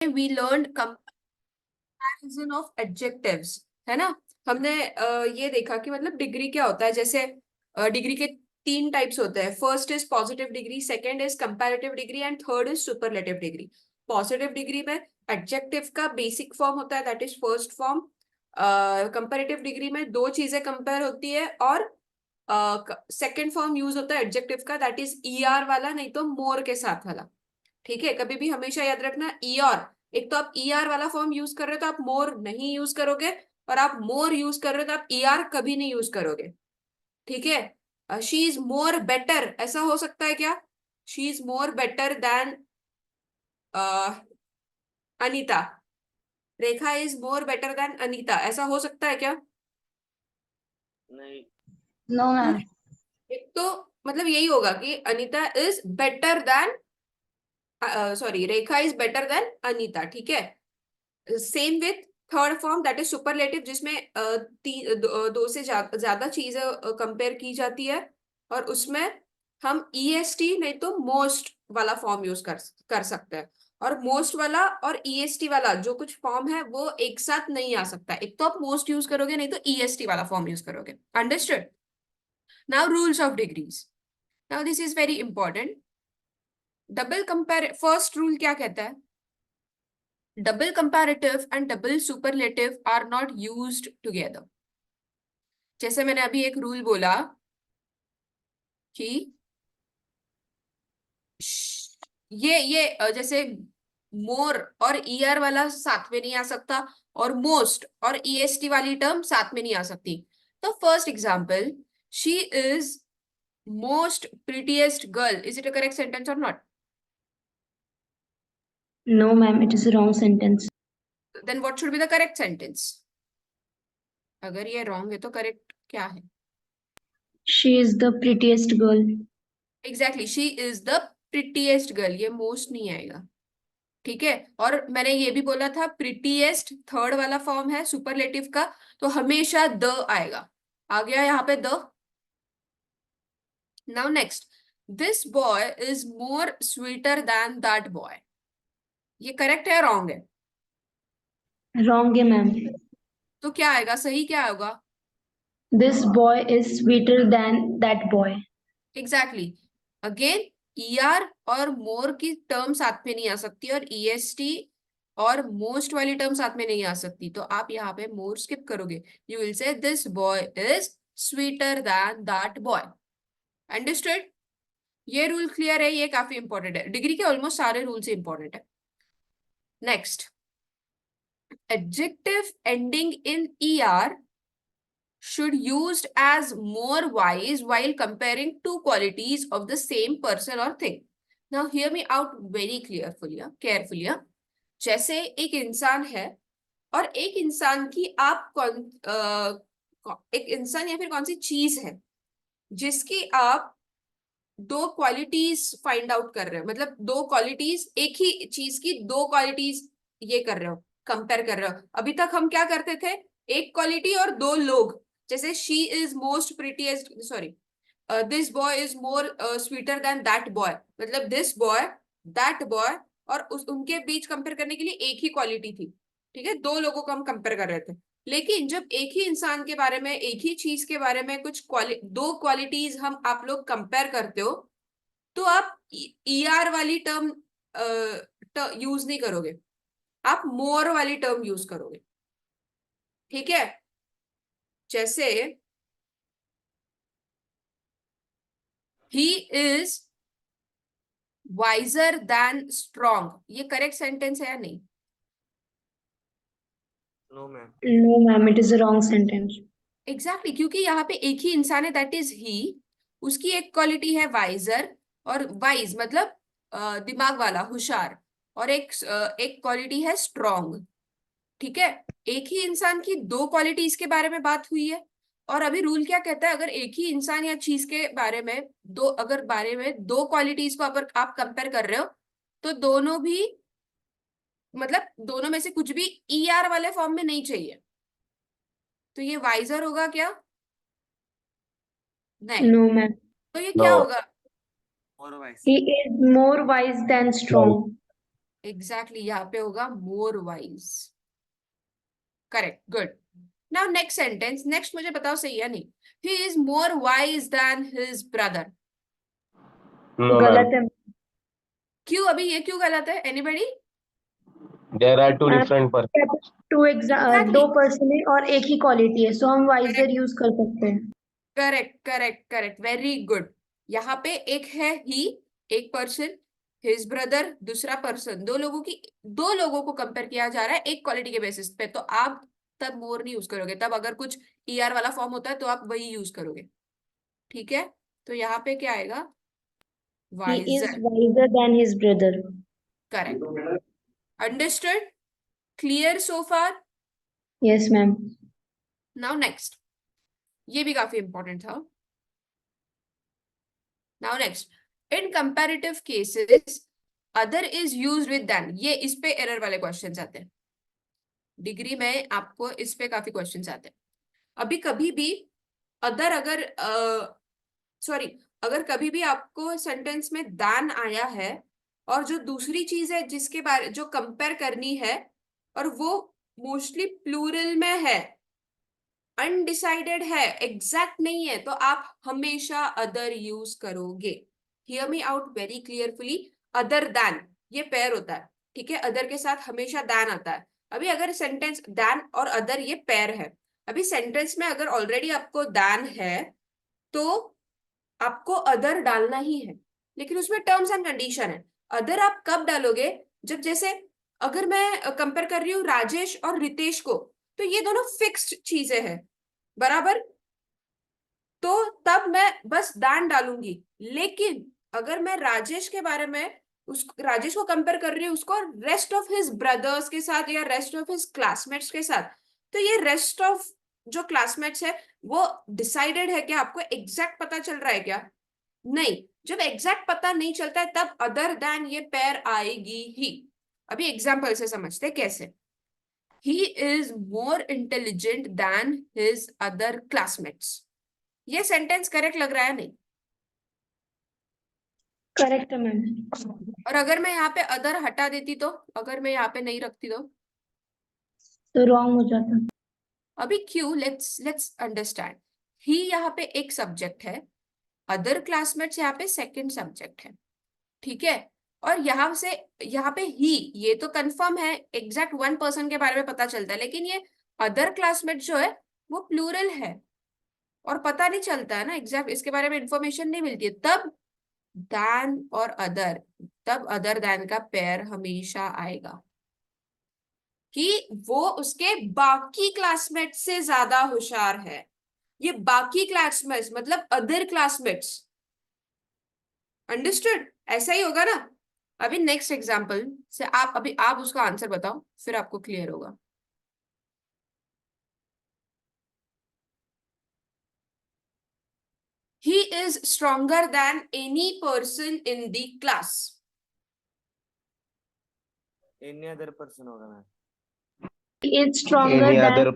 We learn comparison of adjectives, है ना। हमने ये देखा कि मतलब डिग्री क्या होता है। जैसे डिग्री के तीन टाइप्स होते हैं। First is positive degree, second is comparative degree and third is superlative degree. Positive degree में एडजेक्टिव का बेसिक फॉर्म होता है, that is first form. Comparative degree में दो चीजें कंपेयर होती है और सेकंड फॉर्म यूज होता है एडजेक्टिव का, दैट इज ईआर वाला, नहीं तो मोर के साथ वाला। ठीक है, कभी भी हमेशा याद रखना ईआर। एक तो आप ईआर वाला फॉर्म यूज कर रहे हो तो आप मोर नहीं यूज करोगे, और आप मोर यूज कर रहे हो तो आप ईआर कभी नहीं यूज करोगे। ठीक है, शी इज मोर बेटर, ऐसा हो सकता है क्या? She is more better than Anita. Rekha is more better than Anita, ऐसा हो सकता है क्या? नहीं। No ma'am. एक तो मतलब यही होगा कि Anita is better than, sorry, Rekha is better than Anita. ठीक है, same with third form that is superlative, जिसमें दो से ज्यादा चीजें कंपेयर की जाती है, और उसमें हम ईएसटी नहीं तो मोस्ट वाला फॉर्म यूज कर सकते हैं। और मोस्ट वाला और ईएसटी वाला जो कुछ फॉर्म है वो एक साथ नहीं आ सकता। एक तो आप मोस्ट यूज करोगे, नहीं तो ईएसटी वाला फॉर्म यूज करोगे। Understood? Now rules of degrees. Now this is very important. Double compare, first rule क्या कहता है? Double comparative and double superlative are not used together. जैसे मैंने अभी एक रूल बोला कि जैसे मोर और ईयर वाला साथ में नहीं आ सकता, और मोस्ट और ईएसटी वाली टर्म साथ में नहीं आ सकती। तो first example, she is most prettiest girl, is it a correct sentence और not? No ma'am, it is a wrong sentence. Then what should be the correct sentence? अगर ये रॉन्ग है तो करेक्ट क्या है? She is the prettiest girl. Exactly, she is the prettiest girl, ये most नहीं आएगा। ठीक है, और मैंने ये भी बोला था प्रिटीएस्ट थर्ड वाला फॉर्म है सुपरलेटिव का, तो हमेशा द आएगा। आ गया यहाँ पे the. Now next, this boy is more sweeter than that boy, ये करेक्ट है या रॉन्ग है? Wrong है ma'am. तो क्या आएगा, सही क्या होगा? This boy is sweeter than that boy. Exactly, again ER और मोर की टर्म साथ में नहीं आ सकती, और ईएसटी और मोस्ट वाली टर्म साथ में नहीं आ सकती, तो आप यहाँ पे मोर स्किप करोगे। You will say this boy is sweeter than that boy. Understood? ये रूल क्लियर है, ये काफी इंपॉर्टेंट है, डिग्री के ऑलमोस्ट सारे रूल से इंपॉर्टेंट है। Next, adjective ending in ER should used as more wise while comparing two qualities of the same person or thing. Now hear me out very carefully. जैसे एक इंसान है और एक इंसान की आप एक इंसान या फिर कौन सी चीज है जिसकी आप दो क्वालिटीज फाइंड आउट कर रहे हो, मतलब दो क्वालिटीज, एक ही चीज की दो क्वालिटीज ये कर रहे हो, कंपेयर कर रहे हो। अभी तक हम क्या करते थे? एक क्वालिटी और दो लोग। जैसे she is most prettiest, sorry, this boy is more sweeter than that boy, मतलब दिस बॉय, दैट बॉय, और उनके बीच कंपेयर करने के लिए एक ही क्वालिटी थी। ठीक है, दो लोगों को हम कंपेयर कर रहे थे। लेकिन जब एक ही इंसान के बारे में, एक ही चीज के बारे में कुछ दो क्वालिटीज हम आप लोग कंपेयर करते हो, तो आप ईआर वाली टर्म यूज नहीं करोगे, आप मोर वाली टर्म यूज करोगे। ठीक है, जैसे he is wiser than strong, ये करेक्ट सेंटेंस है या नहीं? No ma'am. No ma'am, it is a wrong sentence. Exactly, क्योंकि यहाँ पे एक ही इंसान है, दैट इज ही। उसकी एक क्वालिटी है वाइजर, और वाइज मतलब दिमाग वाला, होशियार, और एक क्वालिटी है स्ट्रॉन्ग। ठीक है, एक ही इंसान की दो क्वालिटीज के बारे में बात हुई है। और अभी रूल क्या कहता है, अगर एक ही इंसान या चीज के बारे में दो क्वालिटीज को आप कंपेयर कर रहे हो, तो दोनों भी, मतलब दोनों में से कुछ भी ईआर वाले फॉर्म में नहीं चाहिए। तो ये वाइजर होगा क्या? नहीं। No ma'am. तो ये क्या नो। होगा? और wise. He is more wise than strong. Exactly यहाँ पे होगा more wise. Correct, good. Now next sentence, next मुझे बताओ सही है नहीं। He is more wise than his brother. No, गलत ma'am. है। क्यों? अभी ये क्यों गलत है? Anybody? There are two different persons. दो एग्जैक्टली, पर्सन है और एक ही क्वालिटी है, सो हम वाइजर यूज कर सकते हैं। Correct correct correct, very good. यहाँ पे एक है ही, एक पर्सन, हिज ब्रदर दूसरा पर्सन, दो लोगों को कंपेयर किया जा रहा है एक क्वालिटी के बेसिस पे, तो आप तब मोर नहीं यूज करोगे। तब अगर कुछ ईआर वाला फॉर्म होता है तो आप वही यूज करोगे। ठीक है, तो यहाँ पे क्या आएगा? He is wiser. Wiser than his brother. Correct, understood, clear so far? Yes ma'am. Now next, ये भी काफी इंपॉर्टेंट था। Now next, in comparative cases other is used with than. ये इस पे एरर वाले क्वेश्चंस आते हैं डिग्री में, आपको इस पे काफी क्वेश्चंस आते हैं। अभी कभी भी अदर अगर सॉरी, अगर कभी भी आपको सेंटेंस में दैन आया है और जो दूसरी चीज है जिसके बारे जो कंपेयर करनी है और वो मोस्टली प्लूरल में है, अनडिसाइडेड है, एग्जैक्ट नहीं है, तो आप हमेशा अदर यूज करोगे। Hear me out very clearfully. Other than ये पेयर होता है, ठीक है, अदर के साथ हमेशा दैन आता है। अभी अगर सेंटेंस दैन और अदर ये पेयर है, अभी सेंटेंस में अगर ऑलरेडी आपको दैन है तो आपको अदर डालना ही है, लेकिन उसमें टर्म्स एंड कंडीशन है। अदर आप कब डालोगे? जब जैसे अगर मैं कंपेयर कर रही हूँ राजेश और रितेश को, तो ये दोनों फिक्स्ड चीजें हैं, बराबर, तो तब मैं बस दान डालूंगी। लेकिन अगर मैं राजेश के बारे में उस राजेश को कंपेयर कर रही हूँ उसको रेस्ट ऑफ हिज ब्रदर्स के साथ या रेस्ट ऑफ हिज क्लासमेट्स के साथ, तो ये रेस्ट ऑफ जो क्लासमेट्स है वो डिसाइडेड है क्या? आपको एग्जैक्ट पता चल रहा है क्या? नहीं। जब एग्जैक्ट पता नहीं चलता है तब अदर देन ये पेयर आएगी ही। अभी एग्जाम्पल से समझते हैं कैसे। ही is more intelligent then his other classmates. ये सेंटेंस करेक्ट लग रहा है नहीं? करेक्ट है मैम। और अगर मैं यहाँ पे अदर हटा देती तो, अगर मैं यहाँ पे नहीं रखती तो रॉन्ग हो जाता। अभी क्यों? Let's let's understand. ही यहाँ पे एक सब्जेक्ट है, अदर क्लासमेट्स यहाँ पे सेकंड सब्जेक्ट है, ठीक है। और यहाँ से यहाँ पे ही, ये तो कंफर्म है, एग्जैक्ट वन पर्सन के बारे में पता चलता है, लेकिन ये अदर क्लासमेट जो है वो प्लूरल है और पता नहीं चलता है ना, एग्जैक्ट इसके बारे में इंफॉर्मेशन नहीं मिलती है, तब दैन और अदर, तब अदर दैन का पेयर हमेशा आएगा कि वो उसके बाकी क्लासमेट से ज्यादा होशियार है। ये बाकी क्लासमेट्स मतलब अदर क्लासमेट्स, अंडरस्टूड? ऐसा ही होगा ना। अभी नेक्स्ट एग्जांपल से आप उसका आंसर बताओ, फिर आपको क्लियर होगा। He is stronger then any person in the class. Any other person होगा ma'am. He is stronger Any than other?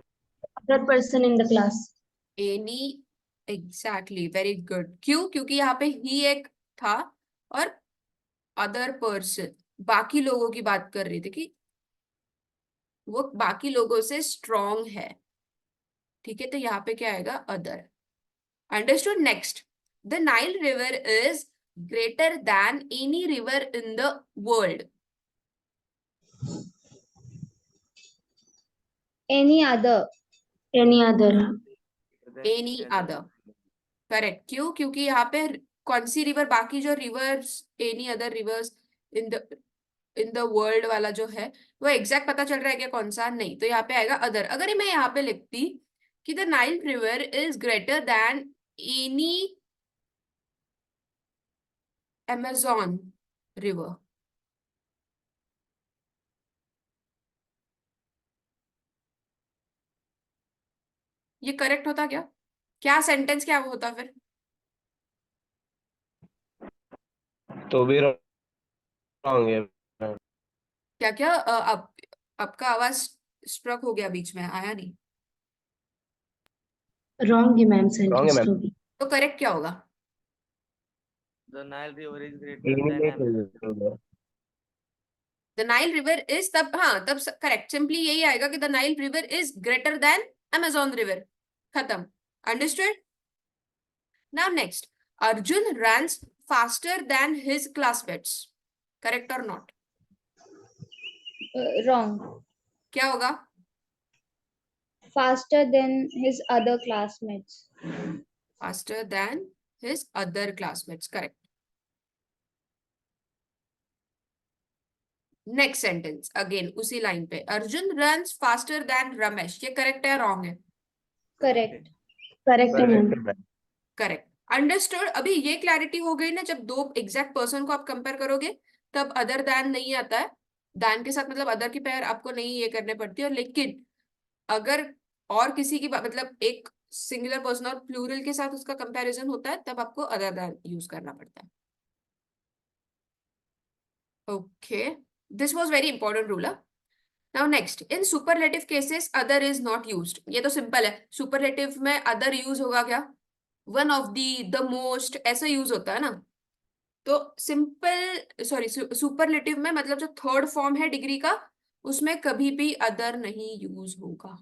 other person in the class. Any, exactly, very good. क्यों? क्योंकि यहाँ पे ही एक था और अदर पर्सन बाकी लोगों की बात कर रही थी कि वो बाकी लोगों से स्ट्रॉन्ग है, ठीक है, तो यहाँ पे क्या आएगा? Other. Understood? Next, the Nile river is greater then any river in the world. Any other. Any other. Any other, correct. क्यों? क्योंकि यहाँ पे कौन सी रिवर, बाकी जो reverse, any other rivers in the world वाला जो है वो एग्जैक्ट पता चल रहा है क्या कौन सा? नहीं, तो यहाँ पे आएगा अदर। अगर मैं यहाँ पे लिखती कि the Nile river is greater then any Amazon river, ये करेक्ट होता क्या? क्या सेंटेंस क्या होता फिर? तो भी रॉन्ग है। क्या क्या अब आपका आवाज स्ट्रक हो गया, बीच में आया नहीं। Wrong है मैम, रॉन्ग है सेंटेंस मैम। तो भी। तो करेक्ट क्या होगा? The Nile river is greater any than नहीं चाहिए। द नाइल रिवर इज, तब हाँ तब करेक्ट, सिंपली यही आएगा कि the Nile river is greater than Amazon river, खत्म। Understood? Now next, Arjun runs faster than his classmates, correct or not? Wrong. क्या होगा? Faster than his other classmates. Faster than his other classmates, correct. Next sentence again उसी line पे, Arjun runs faster than Ramesh, ये correct है wrong है? Correct. Correct, Correct, ma'am. ma'am. Correct. Understood? अभी ये clarity हो गई ना, जब दो एग्जैक्ट पर्सन को आप कंपेयर करोगे तब अदर दैन नहीं आता है, दैन के साथ मतलब अदर की पेयर आपको नहीं ये करने पड़ती है, लेकिन अगर और किसी की मतलब एक सिंगुलर पर्सन और प्लूरल के साथ उसका कंपैरिजन होता है तब आपको अदर दैन यूज करना पड़ता है। Okay, this was very important rule. Now next, in superlative cases other is not used, ये तो सिंपल है, सुपरलेटिव में अदर यूज होगा क्या? वन ऑफ द मोस्ट, ऐसा यूज होता है ना। तो सिंपल सॉरी सुपरलेटिव में मतलब जो थर्ड फॉर्म है डिग्री का, उसमें कभी भी अदर नहीं यूज होगा।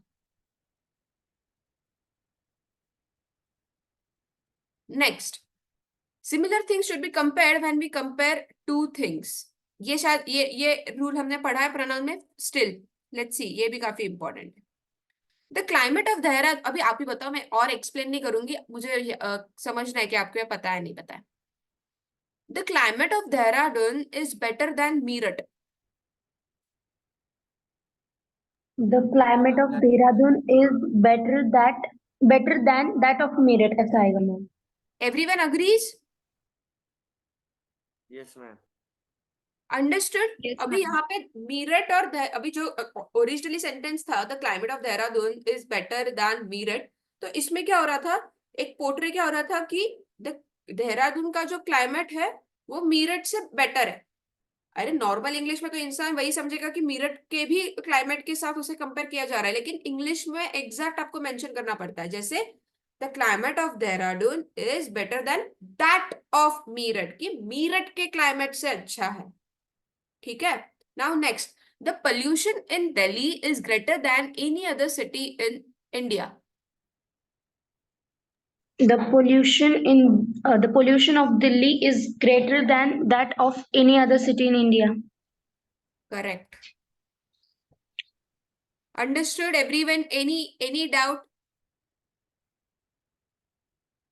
Next, similar things should be compared when we compare two things, ये शायद ये रूल हमने पढ़ा है प्रोनाउन में, स्टिल लेट्स सी, ये भी काफी इंपॉर्टेंट है। द क्लाइमेट ऑफ देहरादून, अभी आप ही बताओ, मैं और एक्सप्लेन नहीं करूंगी, मुझे समझना है कि आपको ये पता है नहीं पता है। The climate of Dehradun is better then Meerut, The climate of Dehradun is better than that of Meerut. ऐसा आएगा ma'am. Everyone agrees? Yes ma'am. Understood? Yes, अभी ma'am. यहाँ पे मीरठ और अभी जो ओरिजिनली सेंटेंस था, the climate of Dehradun is better then Meerut, तो इसमें क्या हो रहा था, एक पोर्ट्रे क्या हो रहा था कि देहरादून का जो क्लाइमेट है वो मीरठ से बेटर है। अरे नॉर्मल इंग्लिश में तो इंसान वही समझेगा कि मीरठ के भी क्लाइमेट के साथ उसे कंपेयर किया जा रहा है, लेकिन इंग्लिश में एग्जैक्ट आपको मेंशन करना पड़ता है, जैसे the climate of Dehradun is better then that of Meerut, कि मीरठ के क्लाइमेट से अच्छा है। ठीक है? Now next, the pollution in Delhi is greater then any other city in India. The pollution of Delhi is greater than that of any other city in India. Correct. Understood everyone? Any doubt?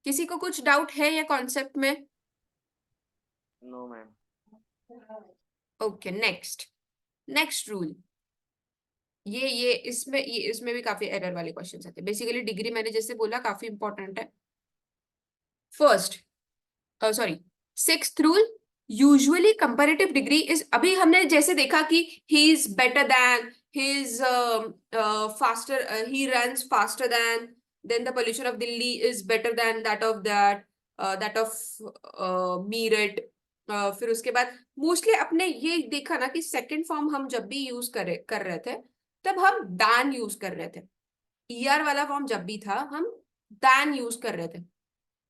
किसी को कुछ doubt है या concept में? No ma'am. Okay, next rule, ये इसमें भी काफी एरर वाले क्वेश्चंस आते हैं। बेसिकली डिग्री मैंने जैसे बोला काफी इंपॉर्टेंट है। First sorry, sixth rule, usually comparative degree is, अभी हमने जैसे देखा कि he is better then, he is faster, he runs faster then the pollution of Delhi is better then that of Meerut. फिर उसके बाद मोस्टली अपने ये देखा ना कि सेकंड फॉर्म हम जब भी यूज कर रहे थे तब हम दैन यूज कर रहे थे, ईआर वाला फॉर्म जब भी था हम दैन यूज कर रहे थे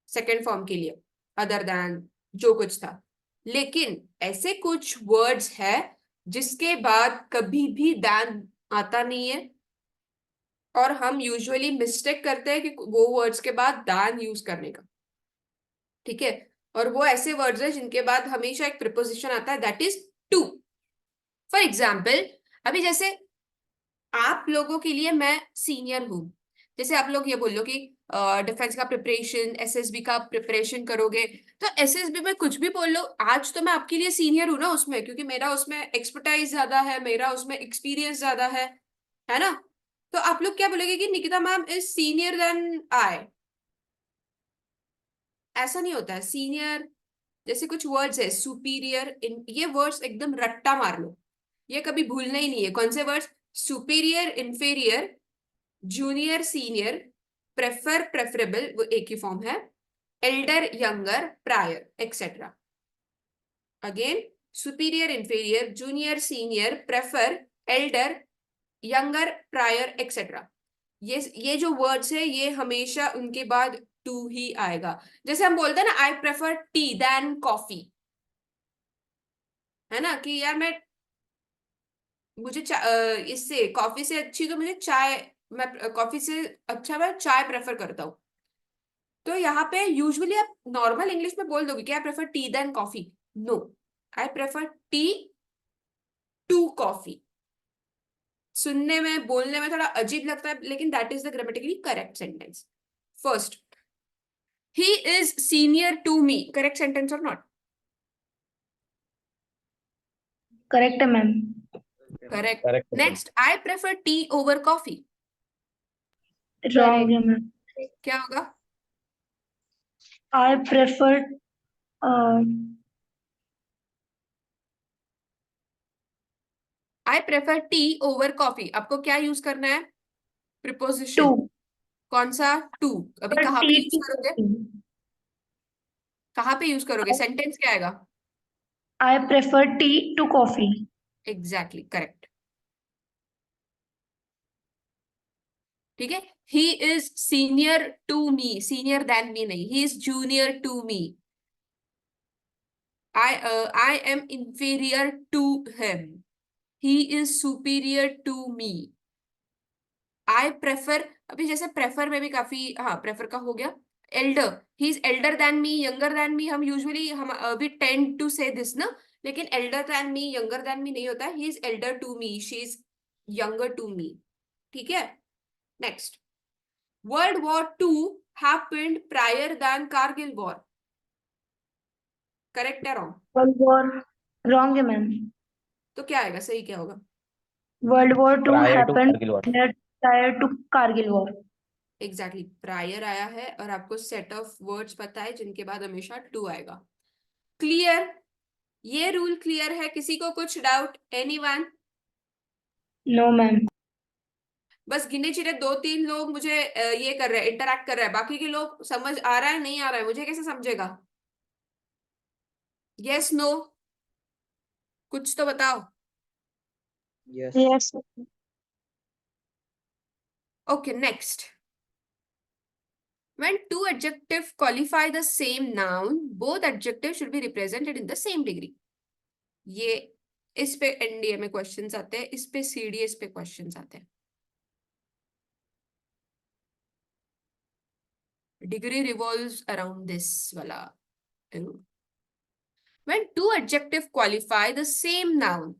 सेकंड फॉर्म के लिए, अदर दैन जो कुछ था। लेकिन ऐसे कुछ वर्ड्स है जिसके बाद कभी भी दैन आता नहीं है, और हम यूजुअली मिस्टेक करते हैं कि वो वर्ड्स के बाद दैन यूज करने का। ठीक है? और वो ऐसे वर्ड्स है जिनके बाद हमेशा एक प्रीपोजिशन आता है, that is to. For example, अभी जैसे आप लोगों के लिए मैं सीनियर हूं, जैसे आप लोग ये बोलो कि डिफेंस का प्रिपरेशन, एसएसबी का प्रिपरेशन करोगे, तो एसएसबी में कुछ भी बोल लो, आज तो मैं आपके लिए सीनियर हूं ना उसमें, क्योंकि मेरा उसमें एक्सपर्टाइज ज्यादा है, मेरा उसमें एक्सपीरियंस ज्यादा है ना? तो आप लोग क्या बोलोगे कि Nikita ma'am is senior than I, ऐसा नहीं होता है। सीनियर जैसे कुछ वर्ड्स है, सुपीरियर, ये वर्ड्स एकदम रट्टा मार लो, ये कभी भूलना ही नहीं है। कौन से words? Superior, inferior, junior, senior, prefer, preferable, वो एक ही फॉर्म है, Elder, younger, prior, etcetera. Again, superior, inferior, junior, senior, prefer, Elder, younger, prior, etcetera. ये जो वर्ड्स है ये हमेशा उनके बाद टू ही आएगा। जैसे हम बोलते हैं ना, I prefer tea than coffee, है ना, कि यार मैं मुझे इससे कॉफी से अच्छी तो मुझे चाय, मैं कॉफी से अच्छा मैं चाय प्रेफर करता हूँ। तो यहाँ पे यूजुअली आप नॉर्मल इंग्लिश में बोल दोगे कि I prefer tea than coffee. No, I prefer tea to coffee. सुनने में बोलने में थोड़ा अजीब लगता है, लेकिन that is the grammatically correct sentence. First, he is senior to me, correct sentence और नॉट? करेक्ट है ma'am. Correct. Correct. Next, I prefer tea over coffee, wrong है मैम। क्या होगा? I prefer I prefer tea over coffee, आपको क्या use करना है? To preposition. कौन सा? टू। अभी कहाँ पे टी यूज टू करोगे? कहाँ पे यूज करोगे? सेंटेंस क्या आएगा? I prefer tea to coffee. Exactly correct. ठीक है, he is senior to me, senior than me नहीं, he is junior to me. I am inferior to him, he is superior to me. I prefer, अभी जैसे prefer में भी काफी, हाँ prefer का हो गया। Elder, he is Elder than me, younger than मी, हम यूजुअली हम अभी टेंड टू से दिस ना, लेकिन elder than me, younger than me नहीं होता, he is elder to me, she is younger to me. ठीक है, next, world war two happened prior than Kargil war, correct है रॉन्ग? वर्ल्ड वॉर रॉन्ग है ma'am. तो क्या आएगा, सही क्या होगा? World war two Prior to happened Kargil War. Prior to Kargil war. Exactly, prior आया है और आपको सेट ऑफ वर्ड्स पता है जिनके बाद हमेशा टू आएगा। क्लियर? ये रूल क्लियर है? किसी को कुछ डाउट? एनीवन? No ma'am. बस गिने चिरे दो तीन लोग मुझे ये कर रहे हैं, इंटरैक्ट कर रहे हैं, बाकी के लोग समझ आ रहा है नहीं आ रहा है, मुझे कैसे समझेगा? यस नो, कुछ तो बताओ। Yes. Yes. Okay, next, when two adjectives qualify the same noun, both adjectives should be represented in the same degree. ये इस पे एनडीए में क्वेश्चंस आते हैं, इस पे सीडीएस पे क्वेश्चंस आते हैं। डिग्री रिवॉल्व्स अराउंड दिस वाला rule. when two adjectives qualify the same noun,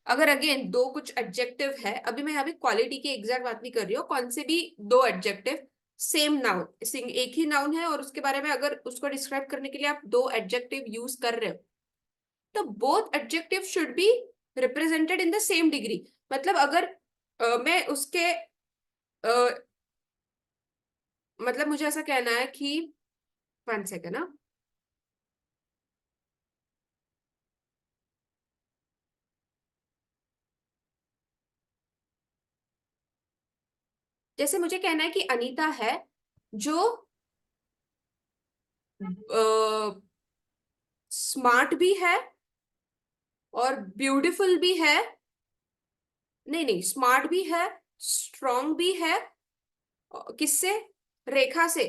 अगर अगेन दो कुछ एडजेक्टिव है, अभी मैं यहाँ पे क्वालिटी की एग्जैक्ट बात नहीं कर रही हूँ, कौन से भी दो एडजेक्टिव सेम नाउन, एक ही नाउन है और उसके बारे में अगर उसको डिस्क्राइब करने के लिए आप दो एडजेक्टिव यूज कर रहे हो, तो both adjective should be represented in the same degree. मतलब अगर मैं उसके मतलब मुझे ऐसा कहना है कि 1 सेकेंड ना, जैसे मुझे कहना है कि अनीता है जो स्मार्ट भी है और ब्यूटीफुल भी है, नहीं नहीं, स्मार्ट भी है, स्ट्रॉन्ग भी है, किससे? रेखा से।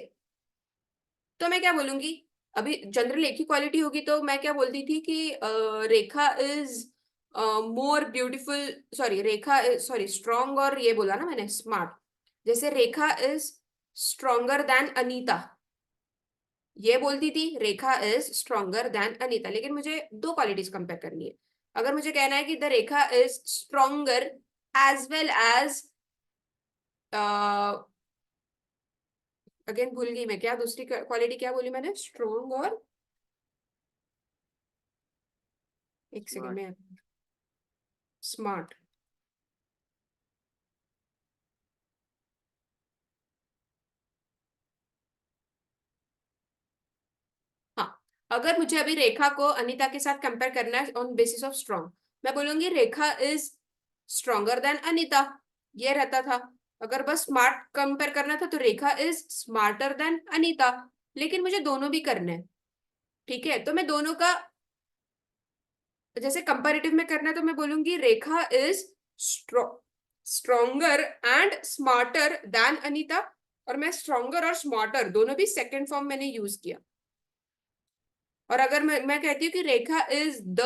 तो मैं क्या बोलूंगी? अभी जनरल एक ही क्वालिटी होगी तो मैं क्या बोलती थी कि Rekha is more beautiful, sorry Rekha sorry strong, और ये बोला ना मैंने स्मार्ट, जैसे Rekha is stronger than Anita, ये बोलती थी Rekha is stronger than Anita, लेकिन मुझे दो क्वालिटीज कंपेयर करनी है। अगर मुझे कहना है कि the Rekha is stronger as well as, again भूल गई मैं, क्या दूसरी क्वालिटी क्या बोली मैंने? स्ट्रॉन्ग और एक सेकेंड में, स्मार्ट। हाँ, अगर मुझे अभी रेखा को अनीता के साथ कंपेयर करना है ऑन बेसिस ऑफ स्ट्रॉन्ग, मैं बोलूंगी Rekha is stronger than Anita, ये रहता था। अगर बस स्मार्ट कंपेयर करना था तो रेखा इज स्मार्टर देन अनीता, लेकिन मुझे दोनों भी करने हैं। ठीक है, तो मैं दोनों का जैसे कंपैरेटिव में करना है तो मैं बोलूंगी Rekha is stronger and smarter than Anita, और मैं स्ट्रॉन्गर और स्मार्टर दोनों भी सेकंड फॉर्म मैंने यूज किया। और अगर मैं कहती हूँ कि Rekha is the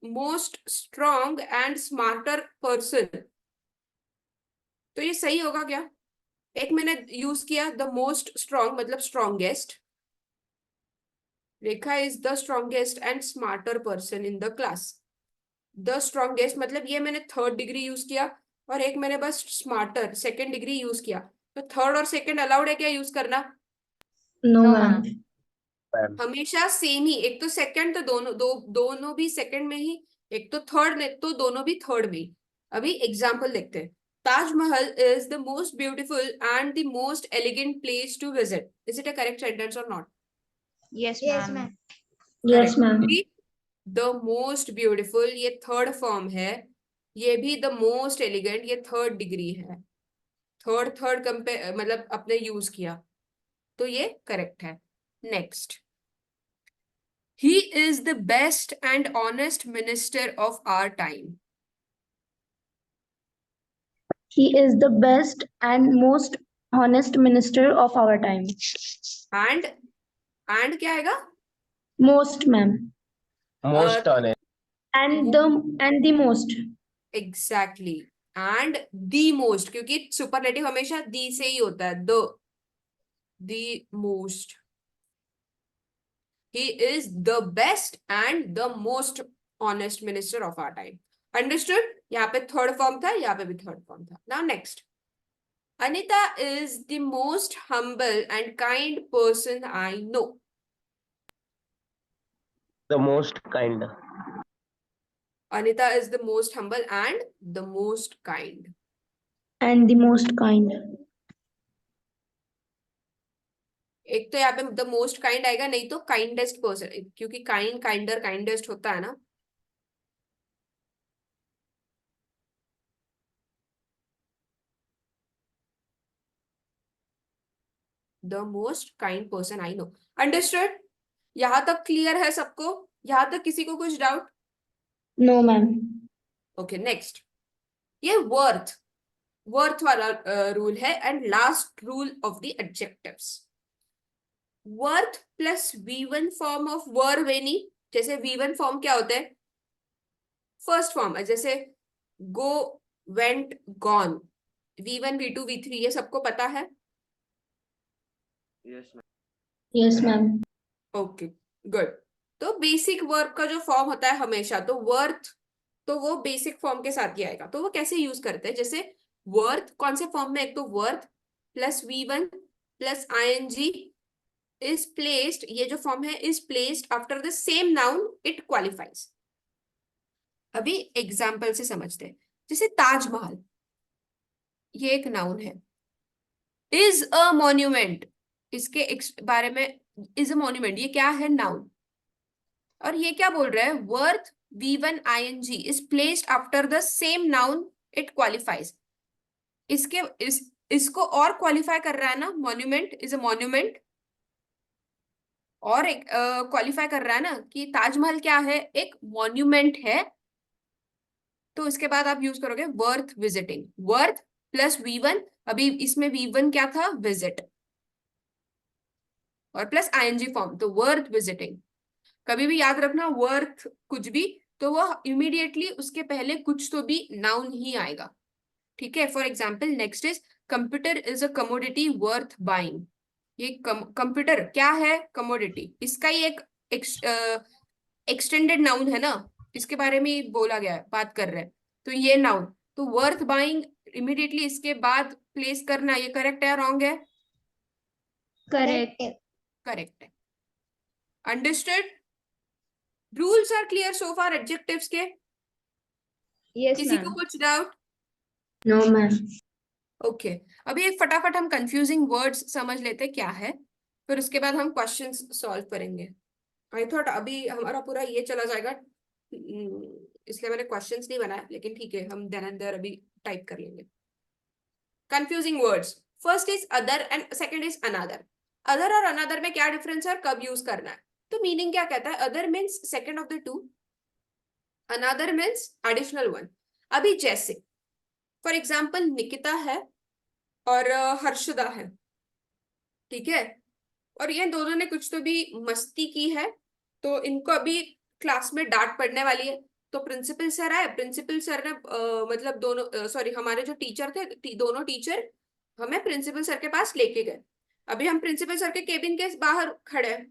most strong and smarter person, तो ये सही होगा क्या? एक मैंने यूज किया द मोस्ट स्ट्रॉन्ग मतलब strongest, Rekha is the strongest and smarter person in the class. The strongest मतलब ये मैंने थर्ड डिग्री यूज किया, और एक मैंने बस स्मार्टर सेकंड डिग्री यूज किया, तो थर्ड और सेकंड अलाउड है क्या यूज करना? No, No, ma'am. ma'am. ma'am. हमेशा सेम ही, एक तो सेकंड तो दोनों भी सेकंड में ही, एक तो थर्ड में तो दोनों भी थर्ड में ही। अभी एग्जांपल देखते हैं। Taj Mahal is the most beautiful and the most elegant place to visit. Is it a correct sentence और not? Yes, Yes, ma'am. ma'am. Yes, ma'am. The most beautiful ये थर्ड फॉर्म है, ये भी द मोस्ट एलिगेंट ये third degree है, third third compare मतलब अपने use किया, तो ये करेक्ट है। Next, he is the best and honest minister of our time. He is the best and most honest minister of our time. And क्या आएगा? Most, ma'am. Most honest. And the most. Exactly. And the most, क्योंकि superlative हमेशा the से ही होता है, the most. He is the best and the most honest minister of our time. Understood? यहाँ पे third form था, यहाँ पे भी थर्ड फॉर्म था। Now next. Anita is the most humble and kind person I know. The most kind. Anita is the most humble and the most kind. And the most kind. एक तो यहाँ पे the most kind आएगा, नहीं तो kindest person, क्योंकि kind kinder kindest होता है ना। The most kind person I know. Understood? यहां तक क्लियर है सबको? यहां तक किसी को कुछ doubt? No, ma'am. Okay next, ये वर्थ वाला रूल है and last rule of the adjectives. Worth plus V1 form of वर वेनी, जैसे V1 फॉर्म क्या होता है? फर्स्ट फॉर्म है, जैसे गो, went, gone. V1 V2 V3 ये सबको पता है? Yes, ma'am. Yes, ma'am. Okay good. तो बेसिक वर्ब का जो फॉर्म होता है हमेशा, तो वर्थ तो वो बेसिक फॉर्म के साथ ही आएगा। तो वो कैसे यूज करते हैं? जैसे वर्थ कौन से फॉर्म में? एक तो worth plus V1 plus ING is placed, ये जो फॉर्म है is placed after the same noun it qualifies. अभी एग्जाम्पल से समझते हैं। जैसे ताजमहल, ये एक नाउन है। इज अ मॉन्यूमेंट, इसके बारे में, इज अ मॉन्यूमेंट ये क्या है? नाउन। और ये क्या बोल रहा है? Worth V1 ING is placed after the same noun it qualifies. इसको और क्वालिफाई कर रहा है ना, मॉन्यूमेंट इज अ मॉन्यूमेंट, और एक क्वालिफाई कर रहा है ना कि ताजमहल क्या है? एक मॉन्यूमेंट है। तो इसके बाद आप यूज करोगे worth visiting, worth plus V1, अभी इसमें V1 क्या था? विजिट, और प्लस ING फॉर्म, तो वर्थ विजिटिंग। कभी भी याद रखना, वर्थ कुछ भी तो वो इमीडिएटली उसके पहले कुछ तो भी नाउन ही आएगा। ठीक है? For example next is computer is a commodity worth buying. ये कंप्यूटर क्या है? कमोडिटी। इसका ही एक एक्सटेंडेड नाउन है ना, इसके बारे में ही बोला गया है, बात कर रहे हैं। तो ये नाउन, तो वर्थ बाइंग इमीडिएटली इसके बाद प्लेस करना, ये करेक्ट है या रॉन्ग है? Correct. करेक्ट है। Understood? Rules are clear so far adjectives के? Yes, किसी को ma'am. कुछ डाउट? No, ma'am. ओके अभी एक फटाफट हम कंफ्यूजिंग वर्ड्स समझ लेते क्या है, फिर उसके बाद हम क्वेश्चंस सॉल्व करेंगे। आई थॉट अभी हमारा पूरा ये चला जाएगा, इसलिए मैंने क्वेश्चंस नहीं बनाया, लेकिन ठीक है हम देन एंड देयर अभी टाइप कर लेंगे। Confusing words, first is other and second is another. Other और अनदर में क्या डिफरेंस है और कब यूज करना है? तो मीनिंग क्या कहता है? Other means second of the two, another means additional one. अभी जैसे फॉर एग्जाम्पल निकिता है और हर्षदा है, ठीक है, और ये दोनों ने कुछ तो भी मस्ती की है, तो इनको अभी क्लास में डांट पड़ने वाली है। तो प्रिंसिपल सर आए, प्रिंसिपल सर ने मतलब दोनों सॉरी हमारे जो टीचर थे दोनों टीचर हमें प्रिंसिपल सर के पास लेके गए। अभी हम प्रिंसिपल सर के केबिन के बाहर खड़े हैं।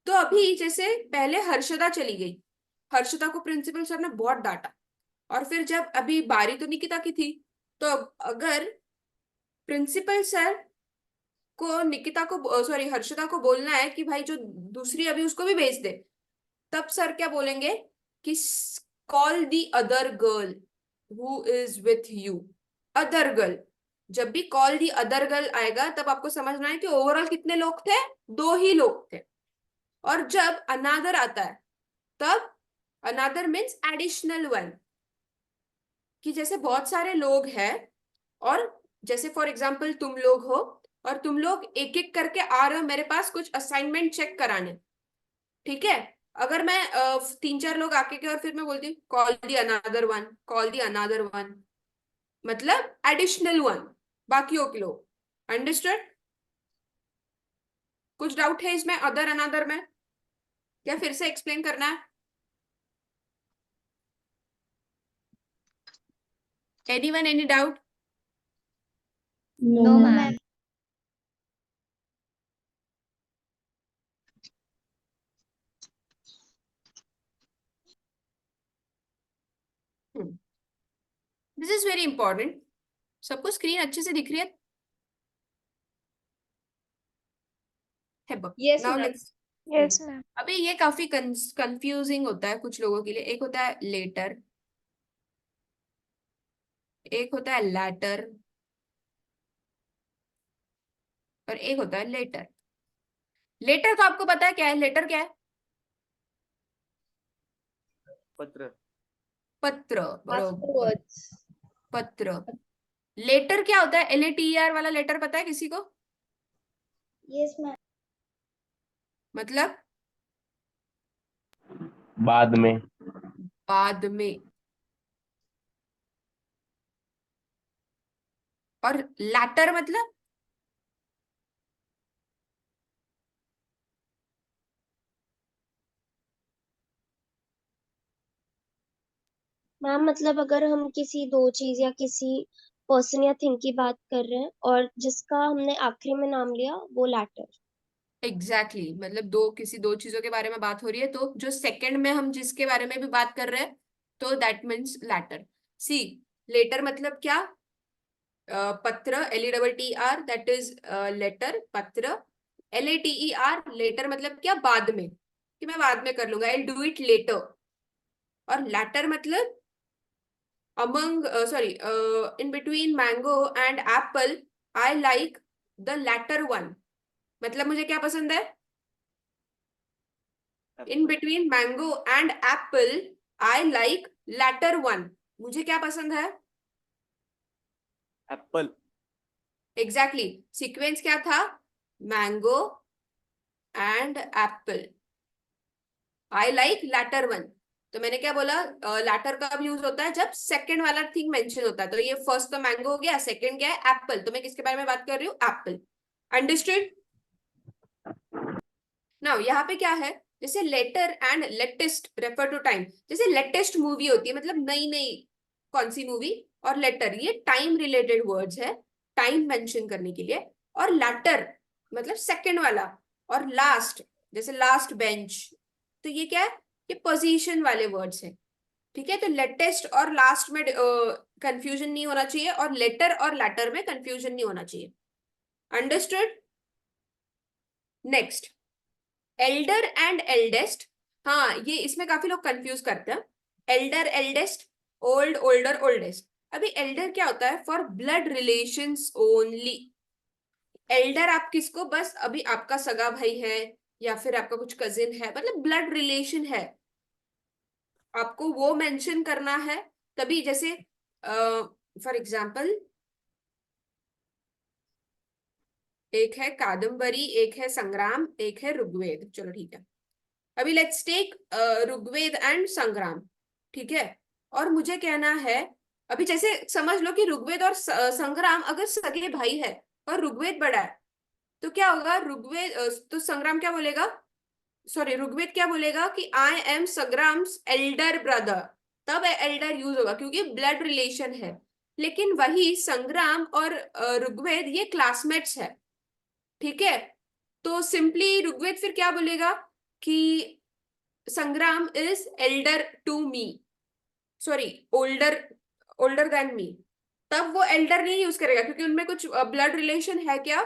तो अभी जैसे पहले हर्षदा चली गई, हर्षदा को प्रिंसिपल सर ने बहुत डांटा। और फिर जब अभी बारी तो निकिता की थी, तो अगर प्रिंसिपल सर को निकिता को सॉरी हर्षदा को बोलना है कि भाई जो दूसरी अभी उसको भी भेज दे, तब सर क्या बोलेंगे कि call the other girl who is with you. Other girl, जब भी कॉल दी अदर गर्ल आएगा तब आपको समझना है कि ओवरऑल कितने लोग थे, 2 ही लोग थे। और जब अनादर आता है तब अनादर मीन्स एडिशनल वन, कि जैसे बहुत सारे लोग हैं और जैसे फॉर एग्जाम्पल तुम लोग हो और तुम लोग एक एक करके आ रहे हो मेरे पास कुछ असाइनमेंट चेक कराने, ठीक है। अगर मैं 3-4 लोग आके के और फिर मैं बोलती हूँ कॉल दी अनादर वन, कॉल दी अनादर वन, मतलब एडिशनल वन, बाकियों के लोग। अंडरस्टूड? कुछ डाउट है इसमें अदर अनादर में, क्या फिर से एक्सप्लेन करना है? Anyone any doubt? No, ma'am. This is very important. सबको स्क्रीन अच्छे से दिख रही है? Yes, now ma'am. Let's, Yes, ma'am. अभी ये काफी कंफ्यूजिंग होता है कुछ लोगों के लिए। एक होता है लेटर, एक होता है लैटर, और एक होता है लेटर। लेटर तो आपको पता है क्या है, लेटर क्या है? पत्र। पत्र, बरोबर, Afterwards. पत्र। लेटर क्या होता है? LATER वाला लेटर पता है किसी को? Yes, ma'am. मतलब बाद में। बाद में। और लैटर मतलब मैम मतलब अगर हम किसी दो चीज या किसी पर्सन या थिंग की बात कर रहे हैं और जिसका हमने आखिरी में नाम लिया वो लैटर। एग्जैक्टली exactly, मतलब किसी दो चीजों के बारे में बात हो रही है तो जो सेकंड में हम जिसके बारे में भी बात कर रहे हैं तो that means latter. See, letter मतलब क्या? पत्र, LETTER, दैट इज लेटर, पत्र। LATER, लेटर मतलब क्या? बाद में, कि मैं बाद में कर लूंगा, आई डू इट लेटर। और लैटर मतलब among sorry in between mango and apple I like the latter one। मतलब मुझे क्या पसंद है? In between mango and apple I like latter one. मुझे क्या पसंद है? एप्पल। एग्जैक्टली, सीक्वेंस क्या था? Mango and apple, I like latter one. तो मैंने क्या बोला, लैटर कब यूज होता है? जब सेकंड वाला थिंग मेंशन होता है। तो ये फर्स्ट तो मैंगो हो गया, सेकंड क्या है? एप्पल। तो मैं किसके बारे में बात कर रही हूँ? एप्पल। अंडरस्टूड? नाउ यहाँ पे क्या है, जैसे later and latest refer to time. जैसे लेटेस्ट मूवी होती है मतलब नई नई कौन सी मूवी, और लेटर ये टाइम रिलेटेड वर्ड्स है, टाइम मेंशन करने के लिए। और लैटर मतलब सेकंड वाला। और लास्ट, जैसे लास्ट बेंच, तो ये क्या है? ये पोजीशन वाले वर्ड्स है, ठीक है। तो लेटेस्ट और लास्ट में कंफ्यूजन नहीं होना चाहिए, और लेटर और लैटर में कंफ्यूजन नहीं होना चाहिए। Understood? Next, Elder and eldest. हाँ, ये इसमें काफी लोग कंफ्यूज करते हैं। Elder, eldest, old, older, oldest. अभी एल्डर क्या होता है? For blood relations only. Elder आप किसको, बस अभी आपका सगा भाई है या फिर आपका कुछ कजिन है, मतलब ब्लड रिलेशन है, आपको वो मेंशन करना है तभी। जैसे फॉर एग्जाम्पल एक है कादम्बरी, एक है संग्राम, एक है ऋग्वेद। चलो ठीक है, अभी लेट्स टेक ऋग्वेद एंड संग्राम, ठीक है। और मुझे कहना है, अभी जैसे समझ लो कि ऋग्वेद और संग्राम अगर सगे भाई है और ऋग्वेद बड़ा है, तो क्या होगा? ऋग्वेद तो संग्राम क्या बोलेगा? सॉरी ऋग्वेद क्या बोलेगा कि आई एम संग्राम्स एल्डर ब्रदर, तब एल्डर यूज होगा क्योंकि ब्लड रिलेशन है। लेकिन वही संग्राम और ऋग्वेद ये क्लासमेट्स है, ठीक है। तो सिंपली ऋग्वेद फिर क्या बोलेगा कि Sangram is elder to me, sorry older than me, तब वो एल्डर नहीं यूज करेगा क्योंकि उनमें कुछ ब्लड रिलेशन है क्या,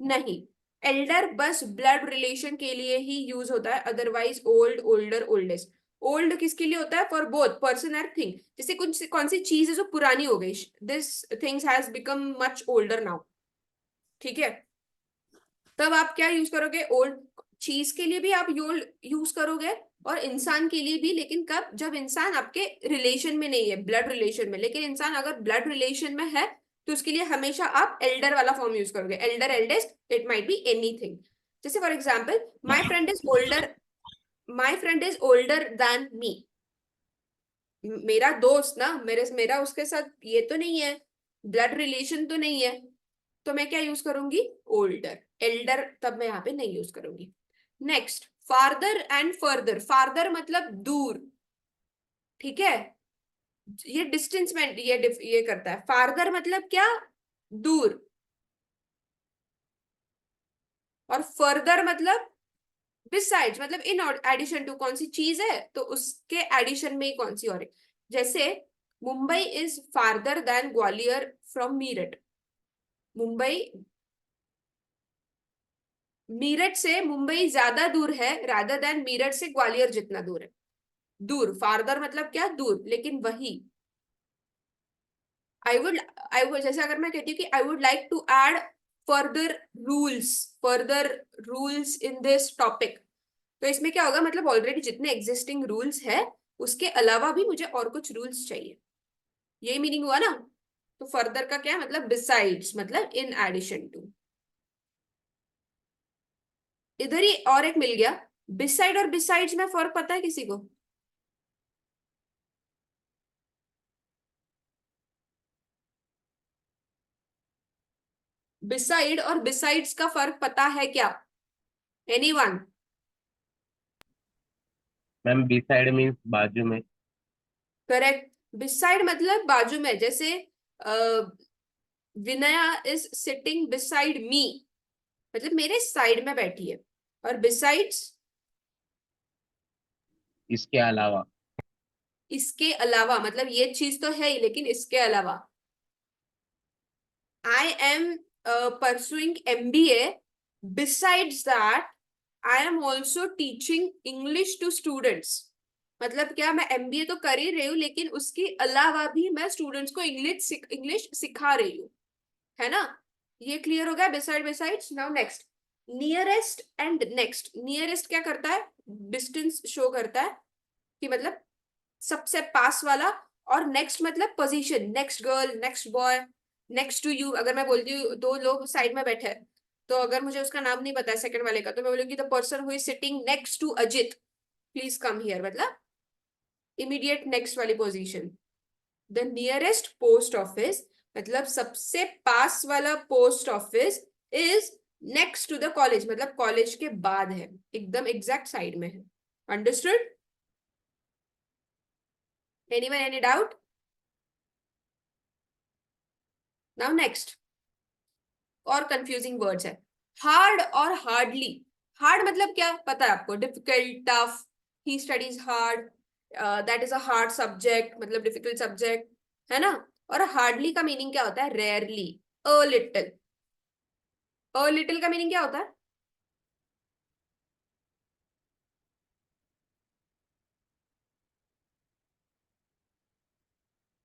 नहीं। एल्डर बस ब्लड रिलेशन के लिए ही यूज होता है, otherwise old, older, oldest. Old किसके लिए होता है, for both person and thing. जैसे कुछ कौन सी चीज है जो पुरानी हो गई, this things has become much older now, ठीक है। तब आप क्या यूज करोगे, ओल्ड। चीज के लिए भी आप ओल्ड यूज करोगे और इंसान के लिए भी, लेकिन कब, जब इंसान आपके रिलेशन में नहीं है, ब्लड रिलेशन में। लेकिन इंसान अगर ब्लड रिलेशन में है तो उसके लिए हमेशा आप एल्डर वाला फॉर्म यूज करोगे, elder, eldest, it might be anything. जैसे for example, my friend is older than me. मेरा दोस्त ना, मेरा उसके साथ ये तो नहीं है, ब्लड रिलेशन तो नहीं है, तो मैं क्या यूज करूंगी, ओल्डर। एल्डर तब मैं यहाँ पे नहीं यूज करूंगी। Next, farther and further. Farther मतलब दूर, ठीक है, ये डिस्टेंस में ये करता है। फार्दर मतलब क्या, दूर। और फर्दर मतलब बिसाइड्स, मतलब इन एडिशन टू, कौन सी चीज है तो उसके एडिशन में ही कौन सी और है। जैसे Mumbai is farther than Gwalior from Meerut. Mumbai, Meerut से मुंबई ज्यादा दूर है रादर देन मीरठ से ग्वालियर जितना दूर है। दूर, फार्दर मतलब क्या, दूर। लेकिन वही आई वुड जैसे अगर मैं कहती हूँ कि I would like to add further rules in this topic, तो इसमें क्या होगा, मतलब ऑलरेडी जितने एग्जिस्टिंग रूल्स है उसके अलावा भी मुझे और कुछ रूल्स चाहिए, यही मीनिंग हुआ ना। तो फर्दर का क्या है, मतलब बिसाइड्स, मतलब इन एडिशन टू। इधर ही और एक मिल गया, बिसाइड और बिसाइड्स में फर्क पता है किसी को, बिसाइड और बिसाइड्स का फर्क पता है क्या, एनीवन? मैम beside मीन्स बाजू में. करेक्ट, बिसाइड मतलब बाजू में। जैसे Vinaya is sitting beside me, मतलब मेरे साइड में बैठी है। और बिसाइड्स, इसके अलावा. इसके अलावा, मतलब ये चीज तो है ही लेकिन इसके अलावा। I am pursuing MBA, besides that I am also teaching English to students. मतलब क्या, मैं MBA तो कर ही रही हूँ लेकिन उसके अलावा भी मैं स्टूडेंट्स को इंग्लिश सिखा रही हूँ, है ना। ये क्लियर हो गया, beside besides. Now next, nearest and next. Nearest क्या करता है, डिस्टेंस शो करता है कि मतलब सबसे पास वाला। और नेक्स्ट मतलब position, next girl, next boy, next to you. अगर मैं बोलती हूँ दो लोग साइड में बैठे हैं, तो अगर मुझे उसका नाम नहीं पता है सेकंड वाले का, तो मैं बोलूंगी the person who is sitting next to Ajit please come here, मतलब इमीडिएट नेक्स्ट वाली position. The nearest post office मतलब सबसे पास वाला post office is next to the college, मतलब कॉलेज के बाद है, एकदम एग्जैक्ट साइड में है। Understood? Anyone, any doubt? Now next, और कंफ्यूजिंग वर्ड्स है, हार्ड और हार्डली। हार्ड मतलब क्या पता है आपको, difficult, tough. He studies hard, that is a hard subject, मतलब डिफिकल्ट सब्जेक्ट, है ना। और हार्डली का मीनिंग क्या होता है, rarely, a little. A little का मीनिंग क्या होता है,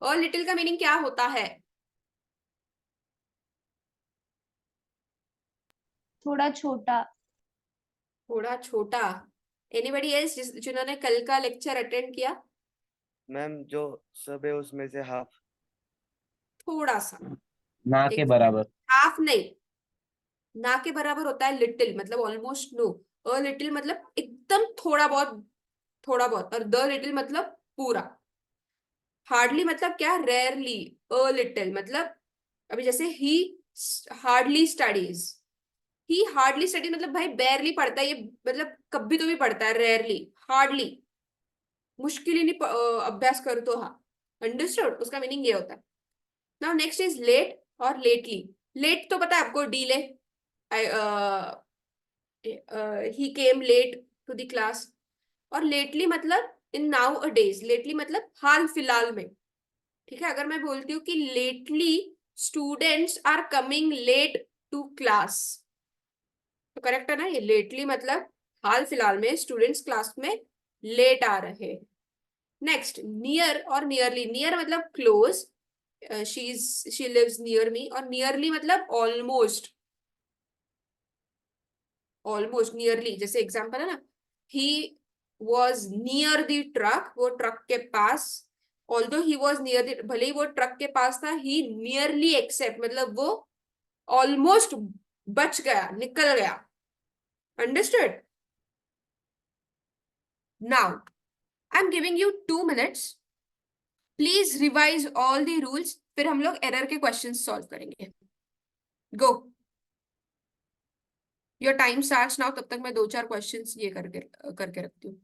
अ लिटिल का मीनिंग क्या होता है, थोड़ा छोटा। थोड़ा छोटा। एनीबडी एल्स जिन्होंने कल का लेक्चर अटेंड किया? मैम जो सब है उसमें से हाफ. थोड़ा सा, ना के एक बराबर. हाफ नहीं, ना के बराबर होता है लिटिल, मतलब ऑलमोस्ट नो। अ लिटिल मतलब एकदम थोड़ा बहुत, थोड़ा बहुत। और द लिटिल मतलब पूरा। हार्डली मतलब क्या, रेयरली। अ लिटिल मतलब, अभी जैसे ही हार्डली स्टडीज, ही हार्डली स्टडी मतलब भाई बेरली पढ़ता है, ये मतलब कभी तो भी पढ़ता है, रेयरली, हार्डली, मुश्किल ही नहीं अभ्यास कर तो हाँ, अंडरस्टूड, उसका मीनिंग ये होता है। नाउ नेक्स्ट इज लेट और लेटली। लेट तो पता है आपको, delay, he came late to the class. और लेटली मतलब in nowadays, lately मतलब हाल फिलहाल में, ठीक है। अगर मैं बोलती हूँ कि lately students are coming late to class, तो करेक्ट है ना, ये लेटली मतलब हाल फिलहाल में स्टूडेंट्स क्लास में लेट आ रहे हैं। नेक्स्ट नियर और नियरली। नियर मतलब close, she lives near me, और नियरली मतलब ऑलमोस्ट, ऑलमोस्ट नियरली। जैसे एग्जांपल है ना, he was near the truck, वो ट्रक के पास, although he was near the, भले ही वो ट्रक के पास था, ही नियरली एक्सेप्ट मतलब वो ऑलमोस्ट बच गया, निकल गया, understood. Now I am giving you 2 minutes, please revise all the rules, फिर हम लोग एरर के क्वेश्चन सॉल्व करेंगे। गो, योर टाइम स्टार्ट्स नाउ। तब तक मैं 2-4 क्वेश्चंस ये करके रखती हूँ।